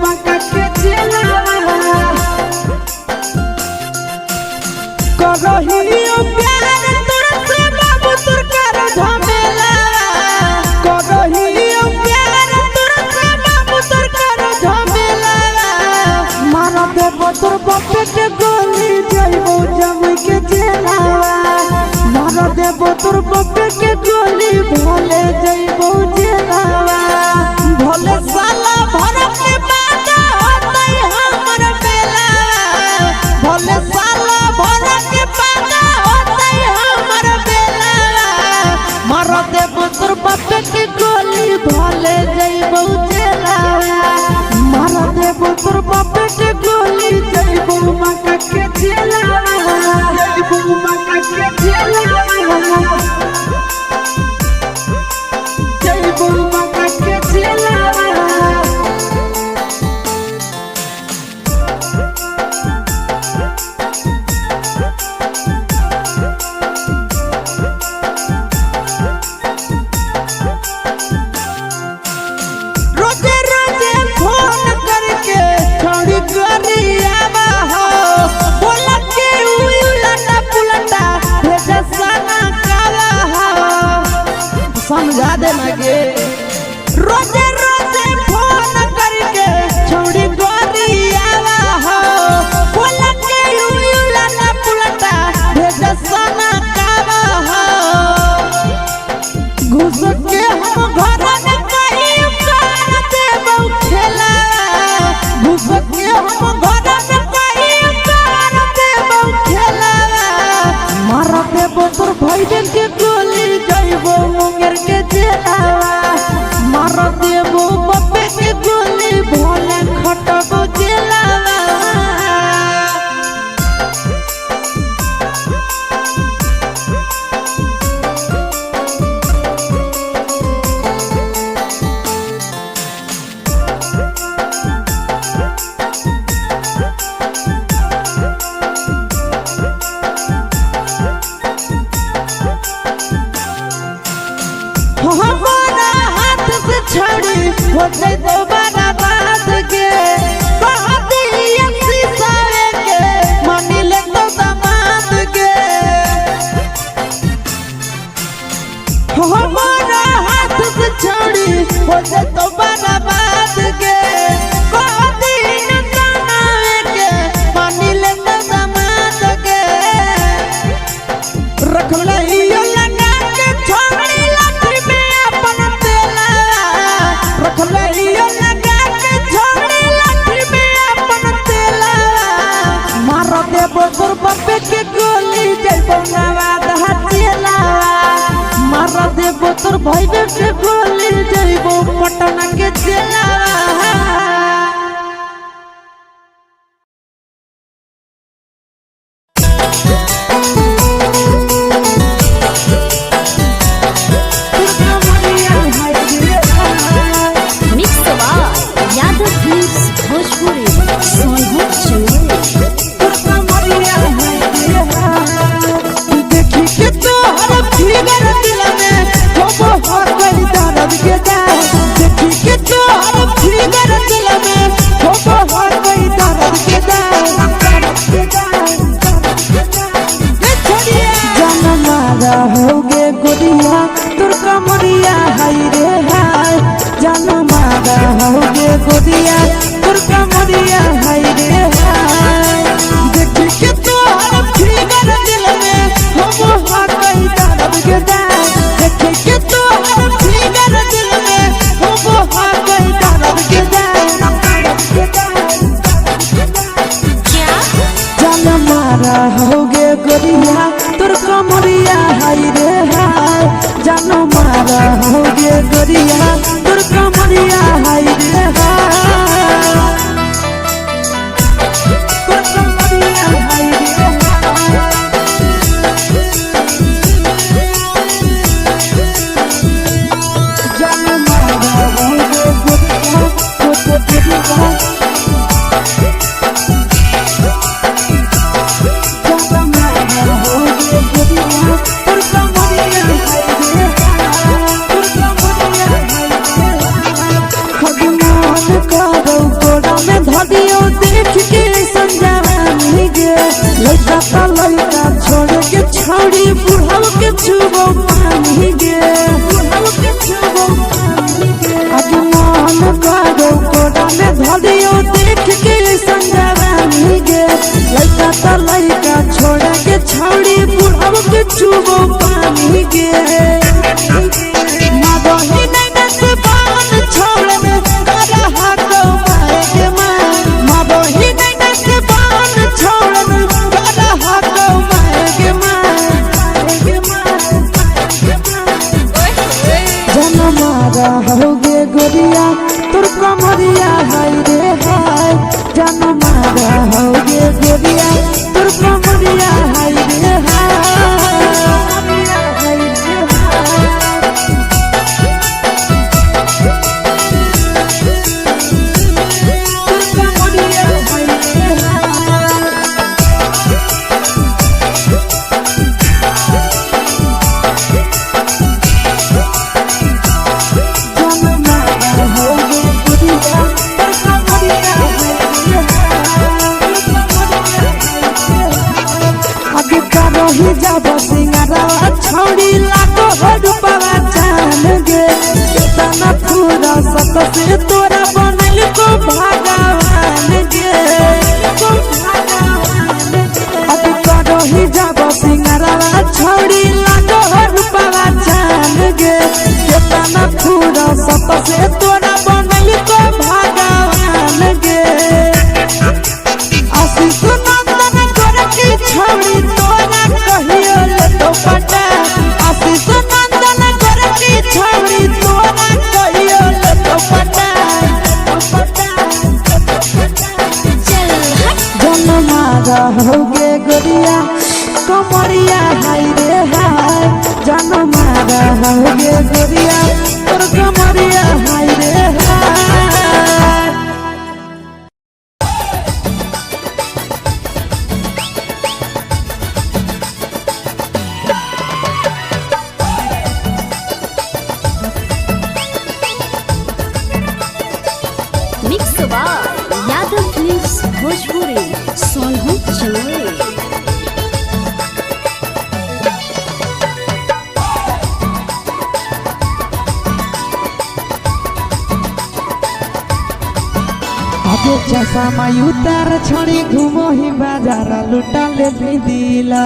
मका के चलावा करहियो प्यार तोर से बाबू तोर कर झमेला करहियो प्यार तोर से बाबू तोर कर झमेला मार देबो तोर बापे के गोली जइबो जम के चलावा मार देबो तोर बापे के गोली भोले जइबो चलावा भोले साला भर के बात होतै हमर बेला भोले साला भर के बात होतै हमर बेला मार देबो तोर बापे के गोली भोले जइबो चलावा मार देबो तोर बापे के गोली जइबो मका के चलावा जइबो मका के चलावा जइबो मका के चलावा रोजे रोजे फोन करके छोड़ी करियावा हो बोला के उलटा पुलटा भेजा सना कावा हो समझा देना गे रोजे रोजे फोन करके छोड़ी करियावा हो बोला के उलटा पुलटा भेजा सना कावा हो घुस के हम घर में कहीं कर देबो खेला घुस के हम घर में कहीं कर देबो खेला मार देबो तोर भाईबे के गोली जइबो मुंगेर के चलावा मार देबो बापे के गोली भोले खटबो चलावा हमारा हाथ से छड़ी होते दोबारा बात के कहती ऐसी सारे के मानी ले तो दामाद के हमारा हाथ से छड़ी होते दोबारा बात के कहती नकाना के मानी ले तो दामाद के रख लइयो लगा के छोड़ी लाठी में अपन तेला रख लइयो लगा के छोड़ी लाठी में अपन तेला मार देबो तोर बापे के गोली जइबो नवाद हचेला मार देबो तोर भाईबे के गोली जइबो पटना के चला देखी के तोहर फिगर दिल में हो गई दर्द के देखी के तोहर फिगर दिल में हो गई दर्द के जनमारा होगे गोरिया तोर कमरिया हाय रे हाय जनमारा होगे गोरिया तोर कमरिया हाय रे हाय देखी के तोहर फिगर दिल में हो गई दर्द के देखी के तोहर फिगर दिल में हो गई दर्द के जनमारा होगे गोरिया तोर कमरिया हाय रे हाय जनमारा होगे गोरिया तोर कमरिया हाय रे हाय तोर कमरिया हाय रे जनमारा होगे गोरिया तोर कमरिया करो गोड़ा छुबो पानी गे बुढ़ाओ के छुबो पानी गे आज मन करो कोड़ा में धरियो देख के संजवानी गे लइका त लइका छोड़ा के छौड़ी बुढ़ाओ के छुबो पानी गे मादही नहीं नस बान छोड़ में करा हाको माए गे मादही नहीं नस बान छोड़ में करा हाको माए गे जनमारा होगे गोरिया तोर कमरिया हाय रे हाय जनमारा होगे गोरिया तोर कमरिया हाय रे ही जब सिंगारा छौड़ी लागो रूपवा जान गे कितना पूरा सत से तोरा बनल को भगवान गे अब करो ही जब सिंगारा छौड़ी लागो रूपवा जान गे कितना पूरा सत से तोरा बनल को भगवान गे आशीष नंदन कर की छौड़ी तोरा कहियो ले तो पटा आशीष नंदन कर की छौड़ी तोरा कहियो ले तो पटा जनमारा होगे गोरिया कमरिया हाय रे हाय जनमारा होगे गोरिया तोर कमरिया हाय रे हाय यादव फिल्म्स भोजपुरी सोनू चंद्र आगे चश्मा उतार छड़ी घूमो ही बाजार लुटा ले दिला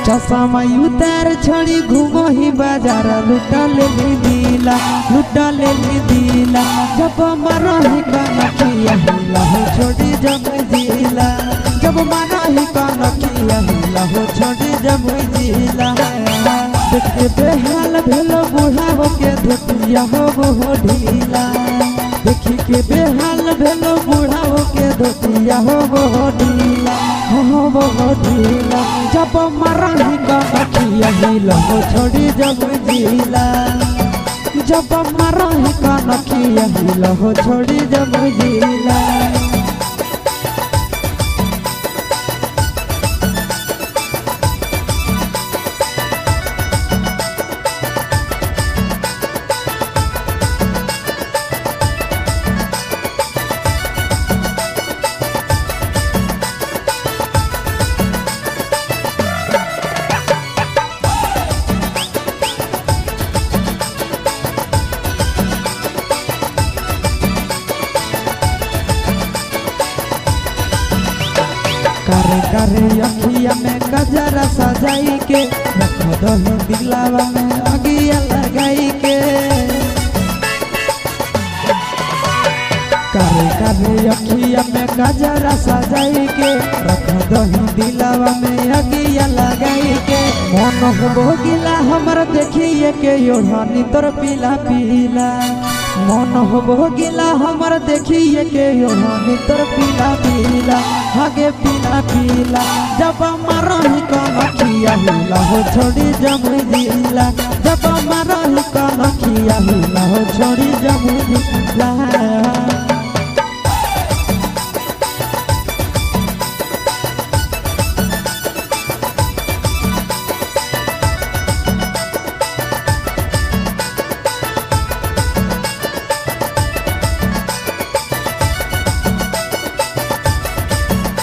चश्मा उतार छड़ी घूमो ही बाजार लुटा ले दिला जब मारो ही काना किया हिला हो छोड़ी जब जिला जब मारो ही काना किया हिला हो छोड़ी जब जिला देखे बेहाल भेलो बुढ़ाओ के धोतिया हो ढीला देखी के बेहाल भेलो बुढ़ाओ के धोतिया हो ढीला जब मारो ही काना किया हिला हो छोड़ी जब जिला जब मारो ही काना किया हिला हो छोड़ी जब जिला करे अखिया में गजरा सजाई के रख दो दिलावा में अगिया लगाई के करे अखिया में गजरा सजाई के रख दो दिलावा में अगिया लगाई के मन हो गिला हमर देखिए के ओढ़नी तोर पीला पीला मन हो गिला हमर देखिए के ओढ़नी तोर पीला पीला आगे पीला जब मारो ही काना किया हिला हो छोड़ी जब जिला जब मारो ही काना किया हिला हो छोड़ी जब जिला